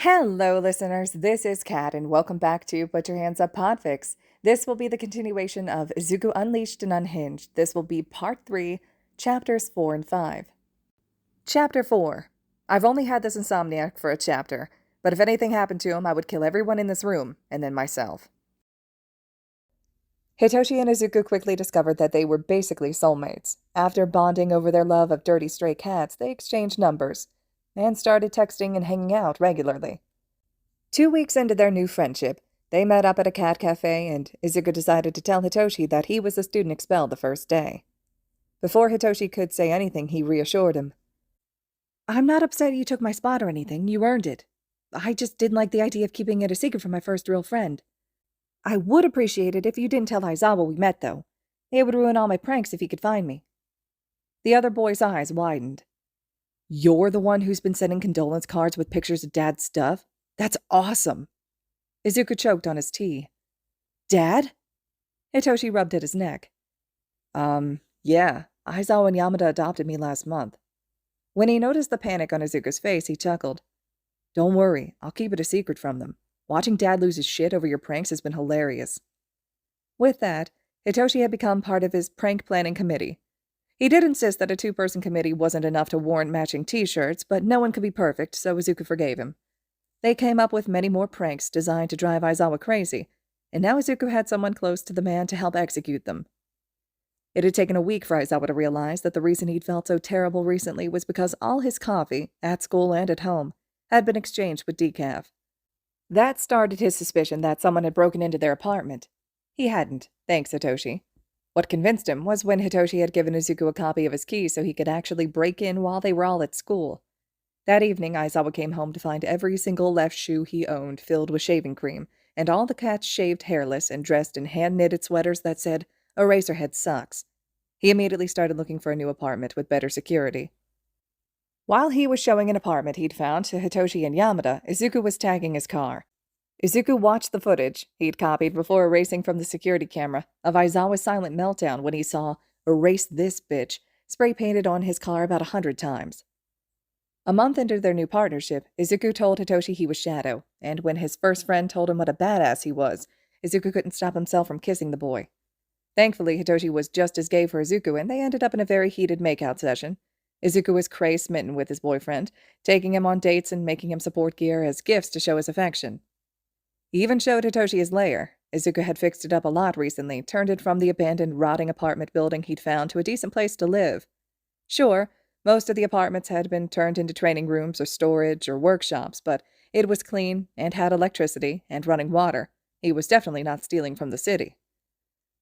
Hello, listeners. This is Kat, and welcome back to Put Your Hands Up Podfics. This will be the continuation of Izuku Unleashed and Unhinged. This will be Part 3, Chapters 4 and 5. Chapter 4. I've only had this insomniac for a chapter, but if anything happened to him, I would kill everyone in this room, and then myself. Hitoshi and Izuku quickly discovered that they were basically soulmates. After bonding over their love of dirty stray cats, they exchanged numbers and started texting and hanging out regularly. 2 weeks into their new friendship, they met up at a cat cafe, and Izuku decided to tell Hitoshi that he was the student expelled the first day. Before Hitoshi could say anything, he reassured him. "I'm not upset you took my spot or anything. You earned it. I just didn't like the idea of keeping it a secret from my first real friend. I would appreciate it if you didn't tell Aizawa we met, though. It would ruin all my pranks if he could find me." The other boy's eyes widened. "You're the one who's been sending condolence cards with pictures of Dad's stuff? That's awesome." Izuku choked on his tea. "Dad?" Hitoshi rubbed at his neck. Yeah. Aizawa and Yamada adopted me last month." When he noticed the panic on Izuku's face, he chuckled. "Don't worry, I'll keep it a secret from them. Watching Dad lose his shit over your pranks has been hilarious." With that, Hitoshi had become part of his prank planning committee. He did insist that a 2-person committee wasn't enough to warrant matching t-shirts, but no one could be perfect, so Izuku forgave him. They came up with many more pranks designed to drive Aizawa crazy, and now Izuku had someone close to the man to help execute them. It had taken a week for Aizawa to realize that the reason he'd felt so terrible recently was because all his coffee, at school and at home, had been exchanged with decaf. That started his suspicion that someone had broken into their apartment. He hadn't, thanks Hitoshi. What convinced him was when Hitoshi had given Izuku a copy of his key so he could actually break in while they were all at school. That evening, Aizawa came home to find every single left shoe he owned filled with shaving cream, and all the cats shaved hairless and dressed in hand-knitted sweaters that said, "Eraserhead sucks." He immediately started looking for a new apartment with better security. While he was showing an apartment he'd found to Hitoshi and Yamada, Izuku was tagging his car. Izuku watched the footage he'd copied before erasing from the security camera of Aizawa's silent meltdown when he saw "Erase this bitch" spray-painted on his car about 100 times. A month into their new partnership, Izuku told Hitoshi he was Shadow, and when his first friend told him what a badass he was, Izuku couldn't stop himself from kissing the boy. Thankfully, Hitoshi was just as gay for Izuku, and they ended up in a very heated makeout session. Izuku was cray-smitten with his boyfriend, taking him on dates and making him support gear as gifts to show his affection. He even showed Hitoshi his lair. Izuku had fixed it up a lot recently, turned it from the abandoned, rotting apartment building he'd found to a decent place to live. Sure, most of the apartments had been turned into training rooms or storage or workshops, but it was clean and had electricity and running water. He was definitely not stealing from the city.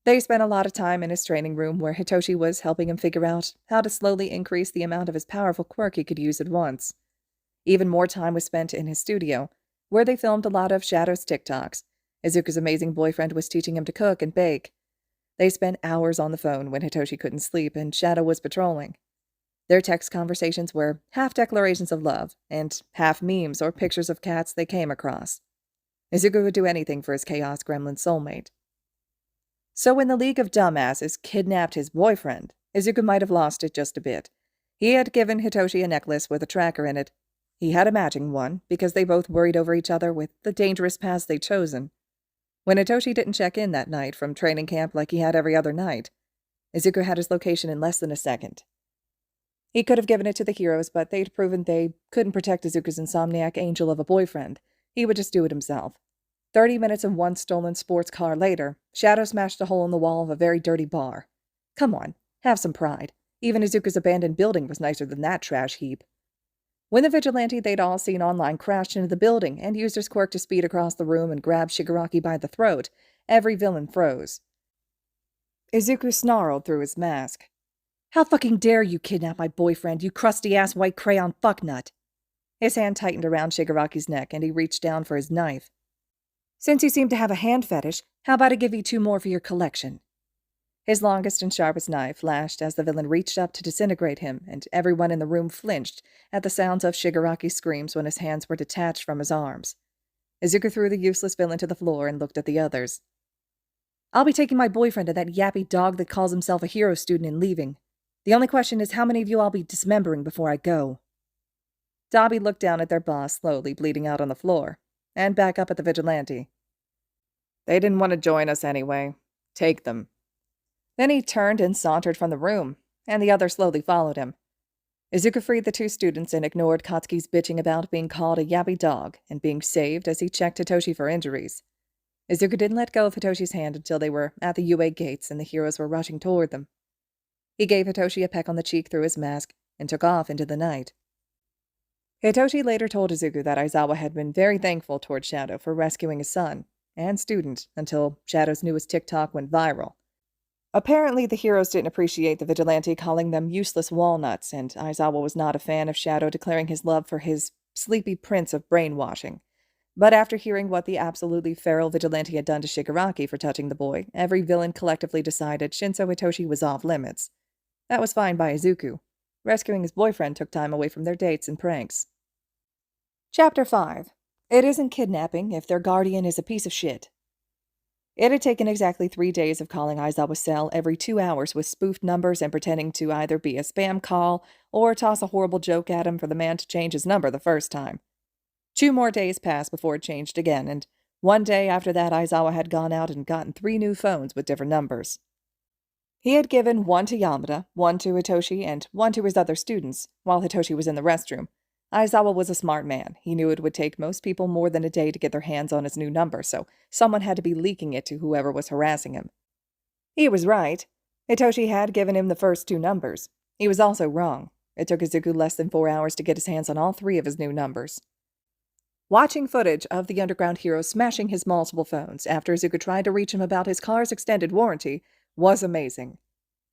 They spent a lot of time in his training room where Hitoshi was helping him figure out how to slowly increase the amount of his powerful quirk he could use at once. Even more time was spent in his studio, where they filmed a lot of Shadow's TikToks. Izuku's amazing boyfriend was teaching him to cook and bake. They spent hours on the phone when Hitoshi couldn't sleep and Shadow was patrolling. Their text conversations were half declarations of love and half memes or pictures of cats they came across. Izuku would do anything for his Chaos Gremlin soulmate. So when the League of Dumbasses kidnapped his boyfriend, Izuku might have lost it just a bit. He had given Hitoshi a necklace with a tracker in it. He had a matching one, because they both worried over each other with the dangerous paths they'd chosen. When Hitoshi didn't check in that night from training camp like he had every other night, Izuku had his location in less than a second. He could have given it to the heroes, but they'd proven they couldn't protect Izuku's insomniac angel of a boyfriend. He would just do it himself. 30 minutes and one stolen sports car later, Shadow smashed a hole in the wall of a very dirty bar. Come on, have some pride. Even Izuku's abandoned building was nicer than that trash heap. When the vigilante they'd all seen online crashed into the building and used his quirk to speed across the room and grab Shigaraki by the throat, every villain froze. Izuku snarled through his mask. "How fucking dare you kidnap my boyfriend, you crusty-ass white crayon fucknut!" His hand tightened around Shigaraki's neck and he reached down for his knife. "Since you seem to have a hand fetish, how about I give you 2 more for your collection?" His longest and sharpest knife flashed as the villain reached up to disintegrate him, and everyone in the room flinched at the sounds of Shigaraki's screams when his hands were detached from his arms. Izuku threw the useless villain to the floor and looked at the others. "I'll be taking my boyfriend and that yappy dog that calls himself a hero student and leaving. The only question is how many of you I'll be dismembering before I go." Dobby looked down at their boss, slowly bleeding out on the floor, and back up at the vigilante. They didn't want to join us anyway. Take them. Then he turned and sauntered from the room, and the other slowly followed him. Izuku freed the two students and ignored Katsuki's bitching about being called a yappy dog and being saved as he checked Hitoshi for injuries. Izuku didn't let go of Hitoshi's hand until they were at the UA gates and the heroes were rushing toward them. He gave Hitoshi a peck on the cheek through his mask and took off into the night. Hitoshi later told Izuku that Aizawa had been very thankful toward Shadow for rescuing his son and student until Shadow's newest TikTok went viral. Apparently, the heroes didn't appreciate the vigilante calling them useless walnuts, and Aizawa was not a fan of Shadow declaring his love for his sleepy prince of brainwashing. But after hearing what the absolutely feral vigilante had done to Shigaraki for touching the boy, every villain collectively decided Shinso Hitoshi was off limits. That was fine by Izuku. Rescuing his boyfriend took time away from their dates and pranks. Chapter 5. It isn't kidnapping if their guardian is a piece of shit. It had taken exactly 3 days of calling Aizawa's cell every 2 hours with spoofed numbers and pretending to either be a spam call or toss a horrible joke at him for the man to change his number the first time. 2 more days passed before it changed again, and 1 day after that Aizawa had gone out and gotten 3 new phones with different numbers. He had given 1 to Yamada, 1 to Hitoshi, and 1 to his other students, while Hitoshi was in the restroom. Aizawa was a smart man. He knew it would take most people more than a day to get their hands on his new number, so someone had to be leaking it to whoever was harassing him. He was right. Hitoshi had given him the first 2 numbers. He was also wrong. It took Izuku less than 4 hours to get his hands on all 3 of his new numbers. Watching footage of the underground hero smashing his multiple phones after Izuku tried to reach him about his car's extended warranty was amazing.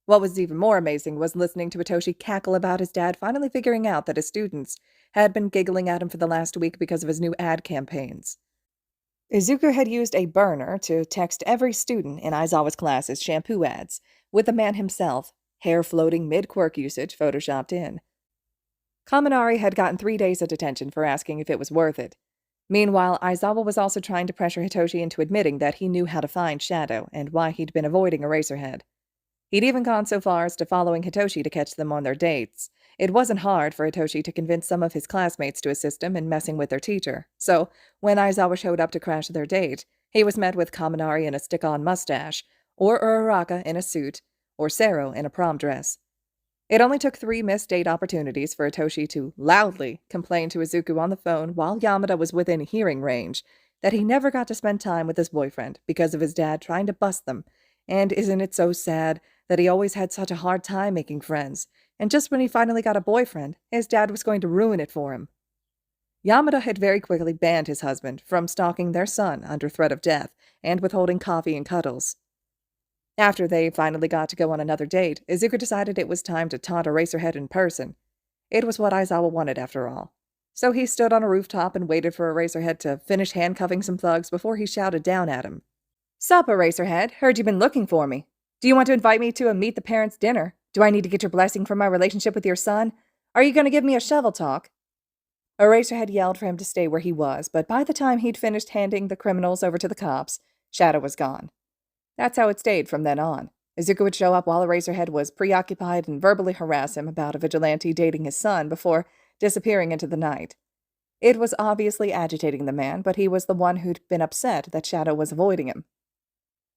What was even more amazing was listening to Hitoshi cackle about his dad finally figuring out that his students had been giggling at him for the last week because of his new ad campaigns. Izuku had used a burner to text every student in Aizawa's class's shampoo ads, with the man himself, hair floating mid-quirk usage, photoshopped in. Kaminari had gotten 3 days of detention for asking if it was worth it. Meanwhile, Aizawa was also trying to pressure Hitoshi into admitting that he knew how to find Shadow and why he'd been avoiding Eraserhead. He'd even gone so far as to following Hitoshi to catch them on their dates. It wasn't hard for Hitoshi to convince some of his classmates to assist him in messing with their teacher, so when Aizawa showed up to crash their date, he was met with Kaminari in a stick-on mustache, or Uraraka in a suit, or Sero in a prom dress. It only took 3 missed date opportunities for Hitoshi to loudly complain to Izuku on the phone while Yamada was within hearing range that he never got to spend time with his boyfriend because of his dad trying to bust them, and isn't it so sad that he always had such a hard time making friends, and just when he finally got a boyfriend, his dad was going to ruin it for him. Yamada had very quickly banned his husband from stalking their son under threat of death and withholding coffee and cuddles. After they finally got to go on another date, Izuku decided it was time to taunt Eraserhead in person. It was what Aizawa wanted, after all. So he stood on a rooftop and waited for Eraserhead to finish handcuffing some thugs before he shouted down at him. "Sup, Eraserhead? Heard you've been looking for me. Do you want to invite me to a meet the parents dinner? Do I need to get your blessing for my relationship with your son? Are you going to give me a shovel talk?" Eraserhead yelled for him to stay where he was, but by the time he'd finished handing the criminals over to the cops, Shadow was gone. That's how it stayed from then on. Izuku would show up while Eraserhead was preoccupied and verbally harass him about a vigilante dating his son before disappearing into the night. It was obviously agitating the man, but he was the one who'd been upset that Shadow was avoiding him.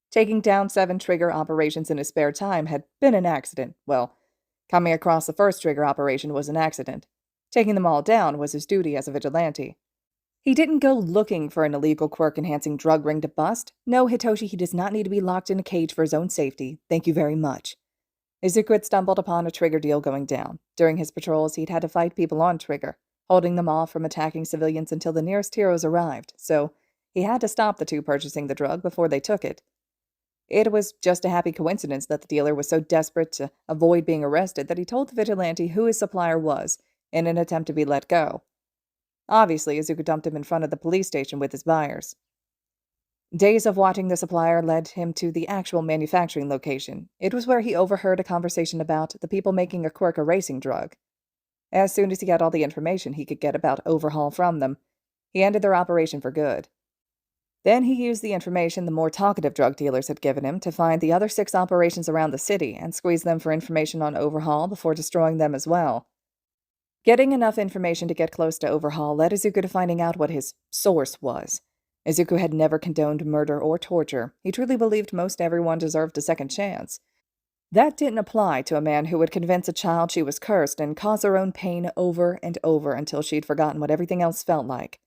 Taking down 7 trigger operations in his spare time had been an accident. Well, coming across the first trigger operation was an accident. Taking them all down was his duty as a vigilante. He didn't go looking for an illegal quirk-enhancing drug ring to bust. No, Hitoshi, he does not need to be locked in a cage for his own safety. Thank you very much. Izuku had stumbled upon a trigger deal going down. During his patrols, he'd had to fight people on trigger, holding them off from attacking civilians until the nearest heroes arrived, so he had to stop the 2 purchasing the drug before they took it. It was just a happy coincidence that the dealer was so desperate to avoid being arrested that he told the vigilante who his supplier was in an attempt to be let go. Obviously, Izuku dumped him in front of the police station with his buyers. Days of watching the supplier led him to the actual manufacturing location. It was where he overheard a conversation about the people making a quirk erasing drug. As soon as he got all the information he could get about Overhaul from them, he ended their operation for good. Then he used the information the more talkative drug dealers had given him to find the other 6 operations around the city and squeeze them for information on Overhaul before destroying them as well. Getting enough information to get close to Overhaul led Izuku to finding out what his source was. Izuku had never condoned murder or torture. He truly believed most everyone deserved a second chance. That didn't apply to a man who would convince a child she was cursed and cause her own pain over and over until she'd forgotten what everything else felt like.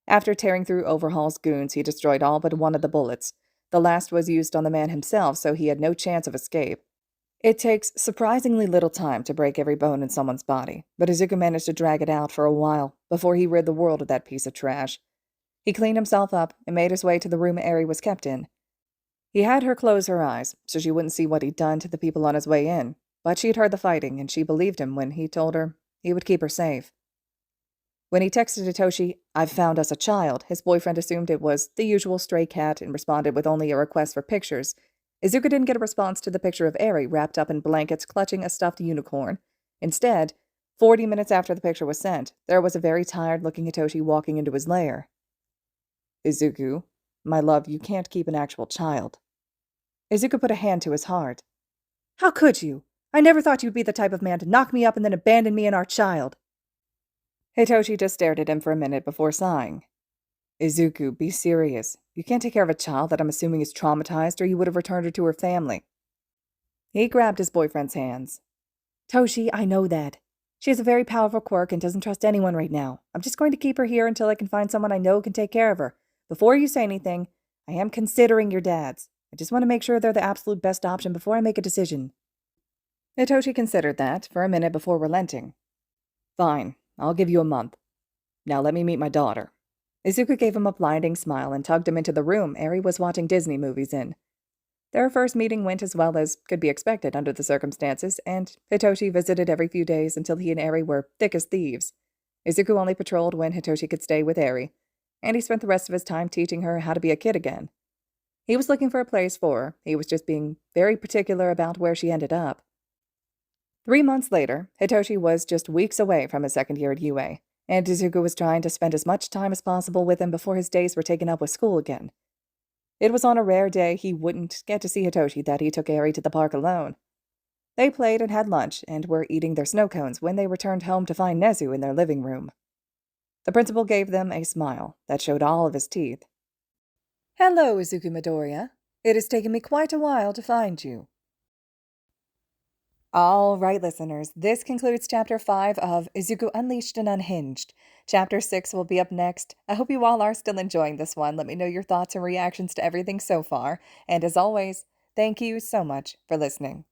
After tearing through Overhaul's goons, he destroyed all but one of the bullets. The last was used on the man himself, so he had no chance of escape. It takes surprisingly little time to break every bone in someone's body, but Izuku managed to drag it out for a while before he rid the world of that piece of trash. He cleaned himself up and made his way to the room Eri was kept in. He had her close her eyes so she wouldn't see what he'd done to the people on his way in, but she'd heard the fighting and she believed him when he told her he would keep her safe. When he texted Hitoshi, "I've found us a child," his boyfriend assumed it was the usual stray cat and responded with only a request for pictures. Izuku didn't get a response to the picture of Eri wrapped up in blankets clutching a stuffed unicorn. Instead, 40 minutes after the picture was sent, there was a very tired-looking Hitoshi walking into his lair. "Izuku, my love, you can't keep an actual child." Izuku put a hand to his heart. "How could you? I never thought you'd be the type of man to knock me up and then abandon me and our child." Hitoshi just stared at him for a minute before sighing. "Izuku, be serious. You can't take care of a child that I'm assuming is traumatized, or you would have returned her to her family." He grabbed his boyfriend's hands. "Toshi, I know that. She has a very powerful quirk and doesn't trust anyone right now. I'm just going to keep her here until I can find someone I know can take care of her. Before you say anything, I am considering your dads. I just want to make sure they're the absolute best option before I make a decision." Hitoshi considered that for a minute before relenting. "Fine, I'll give you a month. Now let me meet my daughter." Izuku gave him a blinding smile and tugged him into the room Eri was watching Disney movies in. Their first meeting went as well as could be expected under the circumstances, and Hitoshi visited every few days until he and Eri were thick as thieves. Izuku only patrolled when Hitoshi could stay with Eri, and he spent the rest of his time teaching her how to be a kid again. He was looking for a place for her. He was just being very particular about where she ended up. 3 months later, Hitoshi was just weeks away from his second year at UA, and Izuku was trying to spend as much time as possible with him before his days were taken up with school again. It was on a rare day he wouldn't get to see Hitoshi that he took Eri to the park alone. They played and had lunch and were eating their snow cones when they returned home to find Nezu in their living room. The principal gave them a smile that showed all of his teeth. "Hello, Izuku Midoriya. It has taken me quite a while to find you." All right, listeners, this concludes Chapter 5 of Izuku Unleashed and Unhinged. Chapter 6 will be up next. I hope you all are still enjoying this one. Let me know your thoughts and reactions to everything so far. And as always, thank you so much for listening.